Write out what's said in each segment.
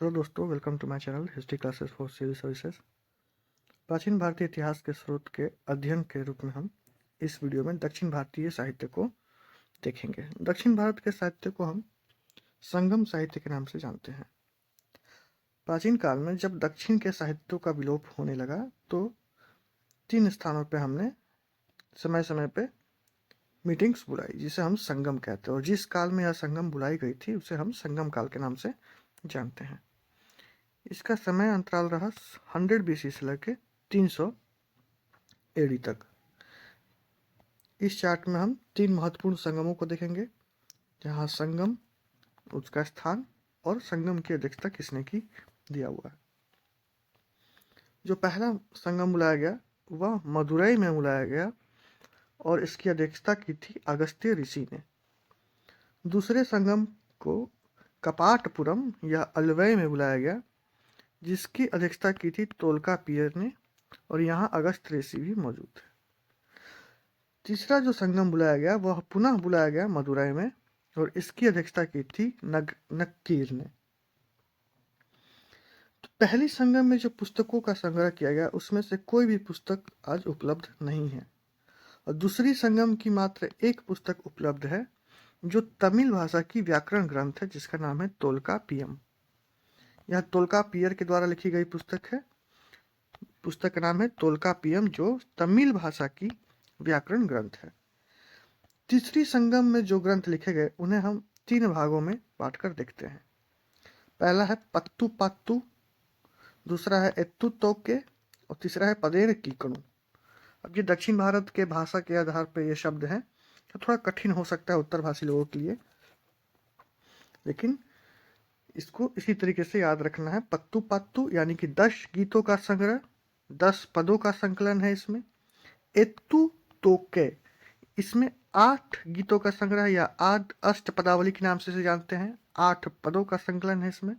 Hello दोस्तों, welcome to my channel history classes for civil services. प्राचीन भारतीय इतिहास के स्रोत के अध्ययन के रूप में हम इस वीडियो में दक्षिण भारतीय साहित्य को देखेंगे। दक्षिण भारत के साहित्य को हम संगम साहित्य के नाम से जानते हैं। प्राचीन काल में जब दक्षिण के साहित्यों का विलोप होने लगा तो 3 स्थानों पर हमने समय समय पे मीटिंग्स बुलाई, जिसे हम संगम कहते हैं, और जिस काल में यह संगम बुलाई गई थी उसे हम संगम काल के नाम से जानते हैं। इसका समय अंतराल रहा 100 BC से लेकर 300 AD तक। इस चार्ट में हम 3 महत्वपूर्ण संगमों को देखेंगे, जहाँ संगम, उसका स्थान और संगम की अध्यक्षता किसने की दिया हुआ है। जो पहला संगम बुलाया गया वह मदुरई में बुलाया गया और इसकी अध्यक्षता की थी अगस्त्य ऋषि ने। दूसरे संगम को कपाटपुरम या अलवई में बुलाया गया, जिसकी अध्यक्षता की थी तोलकापियर ने, और यहाँ अगस्त ऋषि भी मौजूद थे। तीसरा जो संगम बुलाया गया वह पुनः बुलाया गया मदुरई में और इसकी अध्यक्षता की थी नक्कीर ने। तो पहली संगम में जो पुस्तकों का संग्रह किया गया उसमें से कोई भी पुस्तक आज उपलब्ध नहीं है, और दूसरी संगम की मात्र एक पुस्तक उपलब्ध है जो तमिल भाषा की व्याकरण ग्रंथ है, जिसका नाम है तोल्कापियम। यह तोल्कापियर के द्वारा लिखी गई पुस्तक है। पुस्तक का नाम है तोल्कापियम, जो तमिल भाषा की व्याकरण ग्रंथ है। तीसरी संगम में जो ग्रंथ लिखे गए उन्हें हम 3 भागों में बांटकर देखते हैं। पहला है पत्तु पात्तु, दूसरा है एत्तु तोके और तीसरा है पदेन कीकणु। अब ये दक्षिण भारत के भाषा के आधार पर ये शब्द हैं, तो थोड़ा कठिन हो सकता है उत्तर भाषी लोगों के लिए, लेकिन इसको इसी तरीके से याद रखना है। पत्तु पात्तु यानी कि 10 गीतों का संग्रह, 10 पदों का संकलन है इसमें। एत्तु तोके, इसमें 8 गीतों का संग्रह या अष्टपदावली के नाम से इसे जानते हैं, 8 पदों का संकलन है इसमें।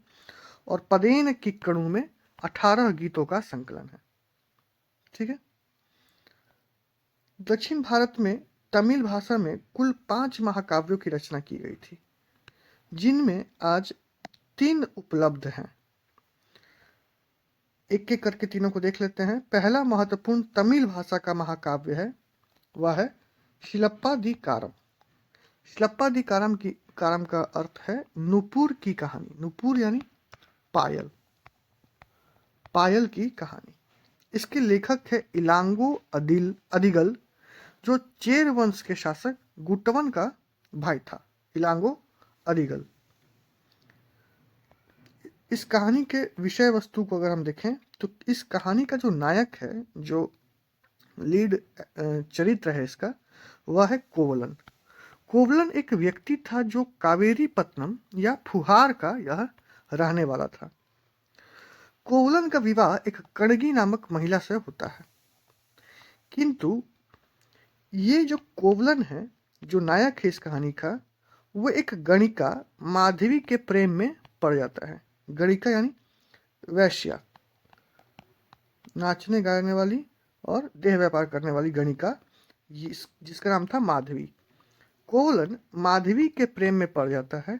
और पदेन कीकणु में 18 गीतों का संकलन है। ठीक है। दक्षिण भारत में तमिल भाषा में कुल 5 महाकाव्यों की रचना की गई थी, जिनमें आज 3 उपलब्ध हैं। एक एक करके तीनों को देख लेते हैं। पहला महत्वपूर्ण तमिल भाषा का महाकाव्य है, वह है शिलप्पाधिकारम। शिलप्पाधिकारम का अर्थ है नुपुर की कहानी। नुपुर यानी पायल, पायल की कहानी। इसके लेखक है इलांगो अदिगल, जो चेर वंश के शासक गुटवन का भाई था। इलांगो अदिगल। इस कहानी के विषय वस्तु को अगर हम देखें तो इस कहानी का जो नायक है, जो लीड चरित्र है इसका, वह है कोवलन। कोवलन एक व्यक्ति था जो कावेरी पत्तनम या फुहार का यह रहने वाला था। कोवलन का विवाह एक कणगी नामक महिला से होता है, किंतु ये जो कोवलन है, जो नायक है इस कहानी का, वो एक गणिका माधवी के प्रेम में पड़ जाता है। गणिका यानी वैश्या, नाचने गाने वाली और देह व्यापार करने वाली गणिका, जिसका नाम था माधवी। कोवलन माधवी के प्रेम में पड़ जाता है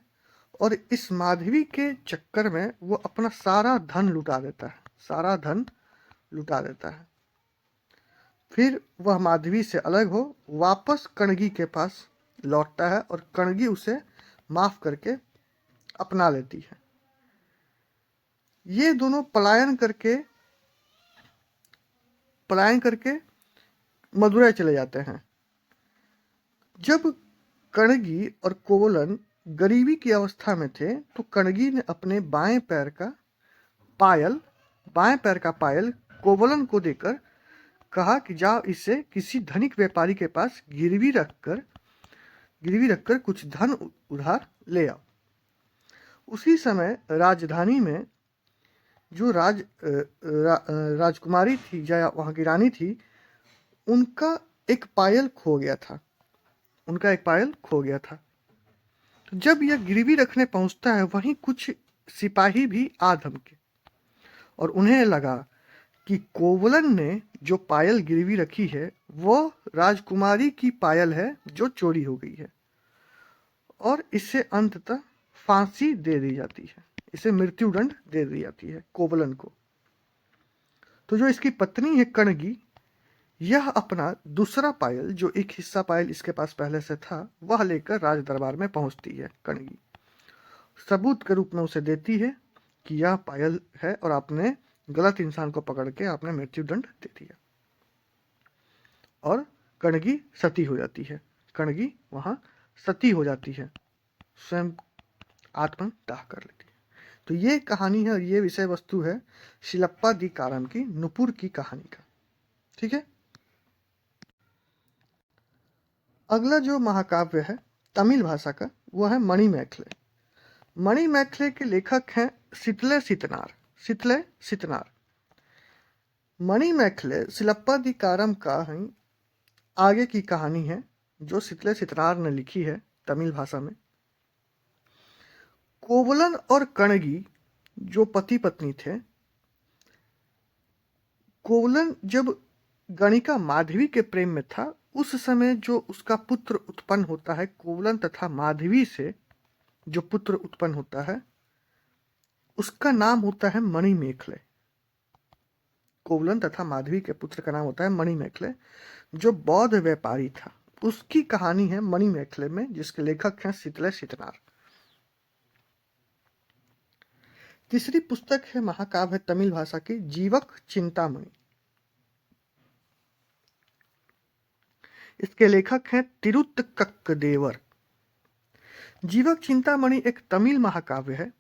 और इस माधवी के चक्कर में वो अपना सारा धन लुटा देता है, सारा धन लुटा देता है। फिर वह माधवी से अलग हो वापस कणगी के पास लौटता है और कणगी उसे माफ करके अपना लेती है। ये दोनों पलायन करके मदुरई चले जाते हैं। जब कणगी और कोवलन गरीबी की अवस्था में थे तो कणगी ने अपने बाएं पैर का पायल कोवलन को देकर कहा कि जाओ इसे किसी धनिक व्यापारी के पास गिरवी रखकर कुछ धन उधार ले आओ। उसी समय राजधानी में जो राजकुमारी थी या वहाँ की रानी थी, उनका एक पायल खो गया था। तो जब यह गिरवी रखने पहुंचता है, वहीं कुछ सिपाही भी आ धमके और उन्हें लगा कि कोवलन ने जो पायल गिरवी रखी है वो राजकुमारी की पायल है जो चोरी हो गई है, और इससे अंततः फांसी दे दी जाती है। इसे मृत्युदंड दे दी जाती है, कोवलन को। तो जो इसकी पत्नी है कणगी, यह अपना दूसरा पायल, जो एक हिस्सा पायल इसके पास पहले से था, वह लेकर राज दरबार में पहुंचती है कणगी। सबूत के रूप में उसे देती है कि यह पायल है और आपने गलत इंसान को पकड़ के आपने मृत्युदंड दे दिया। और कणगी सती हो जाती है, कणगी वहां सती हो जाती है, स्वयं आत्मदाह कर लेती है। तो ये कहानी है और ये विषय वस्तु है शिलप्पादिकारम की, नुपुर की कहानी का। ठीक है। अगला जो महाकाव्य है तमिल भाषा का, वो है मणिमेखले। मणिमेखले के लेखक हैं सितले सितनार, सितले सितनार। मणिमेखले शिलप्पादिकारम का ही आगे की कहानी है जो सितले सितनार ने लिखी है तमिल भाषा में। कोवलन और कणगी जो पति पत्नी थे, कोवलन जब गणिका माधवी के प्रेम में था, उस समय जो उसका पुत्र उत्पन्न होता है, कोवलन तथा माधवी से जो पुत्र उत्पन्न होता है, उसका नाम होता है मणिमेखले। कोवलन तथा माधवी के पुत्र का नाम होता है मणिमेखले, जो बौद्ध व्यापारी था। उसकी कहानी है मणिमेखले में, जिसके लेखक हैं सितले सितनार। तीसरी पुस्तक है महाकाव्य तमिल भाषा की जीवक चिंतामणि। इसके लेखक हैं तिरुत्तक्कदेवर। जीवक चिंतामणि एक तमिल महाकाव्य है।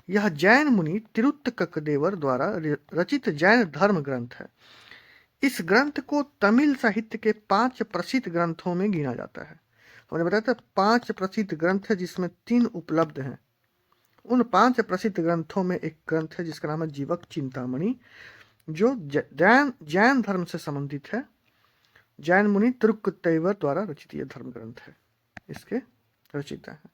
यह जैन मुनि तिरुत्तक्कदेवर द्वारा रचित जैन धर्म ग्रंथ है। इस ग्रंथ को तमिल साहित्य के 5 प्रसिद्ध ग्रंथों में गिना जाता है। हमने बताया था 5 प्रसिद्ध ग्रंथ है, जिसमें 3 उपलब्ध हैं। उन 5 प्रसिद्ध ग्रंथों में एक ग्रंथ है जिसका नाम है जीवक चिंतामणि, जो जैन धर्म से संबंधित है। जैन मुनि तिरुत्तक्कदेवर द्वारा रचित यह धर्म ग्रंथ है, इसके रचिता है।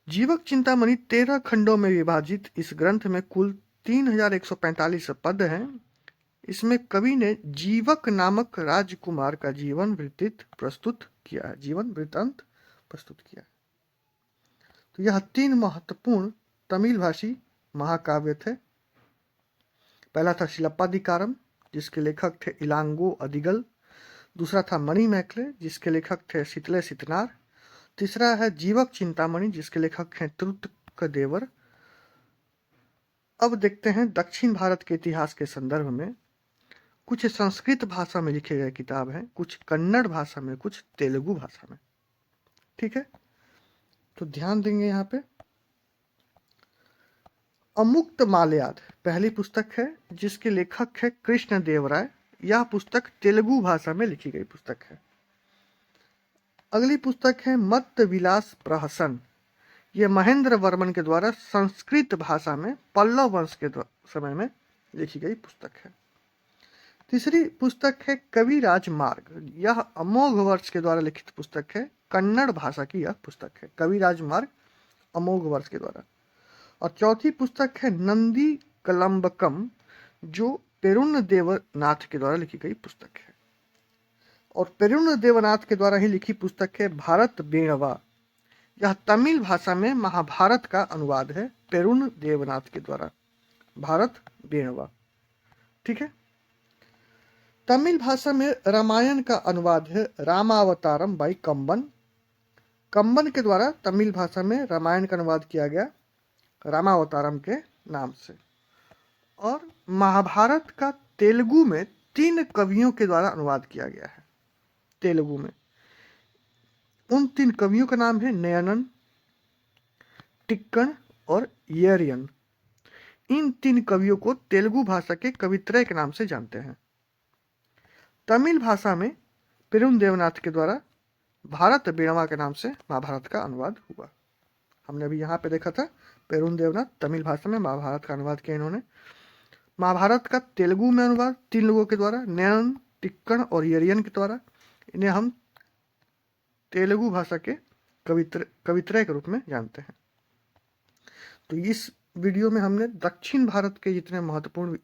जीवक चिंतामणि 13 खंडों में विभाजित इस ग्रंथ में कुल 3145 पद हैं। इसमें कवि ने जीवक नामक राजकुमार का जीवन वृत्तांत प्रस्तुत किया है, जीवन वृत्तांत प्रस्तुत किया है। तो यह 3 महत्वपूर्ण तमिल भाषी महाकाव्य थे। पहला था शिलप्पादिकारम, जिसके लेखक थे इलांगो अदिगल। दूसरा था मणिमेखले, जिसके लेखक थे सितले सितनार। तीसरा है जीवक चिंतामणि, जिसके लेखक हैं तिरुत्तक्कदेवर। अब देखते हैं दक्षिण भारत के इतिहास के संदर्भ में। कुछ संस्कृत भाषा में लिखे गए किताब हैं, कुछ कन्नड़ भाषा में, कुछ तेलुगु भाषा में। ठीक है, तो ध्यान देंगे यहाँ पे। अमुक्त मालयाद पहली पुस्तक है, जिसके लेखक है कृष्ण देव राय। यह पुस्तक तेलुगु भाषा में लिखी गई पुस्तक है। अगली पुस्तक है मत्त विलास प्रहसन। यह महेंद्र वर्मन के द्वारा संस्कृत भाषा में पल्लव वंश के समय में लिखी गई पुस्तक है। तीसरी पुस्तक है कविराज मार्ग। यह अमोघ वर्ष के द्वारा लिखित पुस्तक है, कन्नड़ भाषा की यह पुस्तक है, कविराज मार्ग अमोघ वर्ष के द्वारा। और चौथी पुस्तक है नंदी कलम्बकम, जो पेरुन्न देवनाथ के द्वारा लिखी गई पुस्तक है। और पेरुन्न देवनाथ के द्वारा ही लिखी पुस्तक है भारत बेणवा। यह तमिल भाषा में महाभारत का अनुवाद है, पेरुन्न देवनाथ के द्वारा, भारत बेणवा। ठीक है। तमिल भाषा में रामायण का अनुवाद है रामावतारम बाई कंबन। कंबन के द्वारा तमिल भाषा में रामायण का अनुवाद किया गया रामावतारम के नाम से। और महाभारत का तेलुगु में 3 कवियों के द्वारा अनुवाद किया गया है। तेलुगु में उन 3 कवियों का नाम है नयनन, टिक्कण और येरियन। इन 3 कवियों को तेलुगु भाषा के कवित्रय के नाम से जानते हैं। तमिल भाषा में पेरुन्न देवनाथ के द्वारा भारत बेणवा के नाम से महाभारत का अनुवाद हुआ। हमने अभी यहाँ पे देखा था पेरुन्न देवनाथ तमिल भाषा में महाभारत का अनुवाद किया इन्होंने। महाभारत का तेलुगु में अनुवाद 3 लोगों के द्वारा, नयन, टिक्कण और येरियन के द्वारा। इन्हें हम तेलुगु भाषा के कवित्रय के रूप में जानते हैं। तो इस वीडियो में हमने दक्षिण भारत के जितने महत्वपूर्ण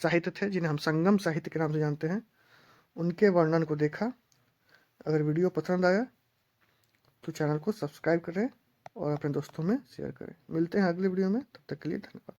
साहित्य थे, जिन्हें हम संगम साहित्य के नाम से जानते हैं, उनके वर्णन को देखा। अगर वीडियो पसंद आया तो चैनल को सब्सक्राइब करें और अपने दोस्तों में शेयर करें। मिलते हैं अगले वीडियो में, तब तक के लिए धन्यवाद।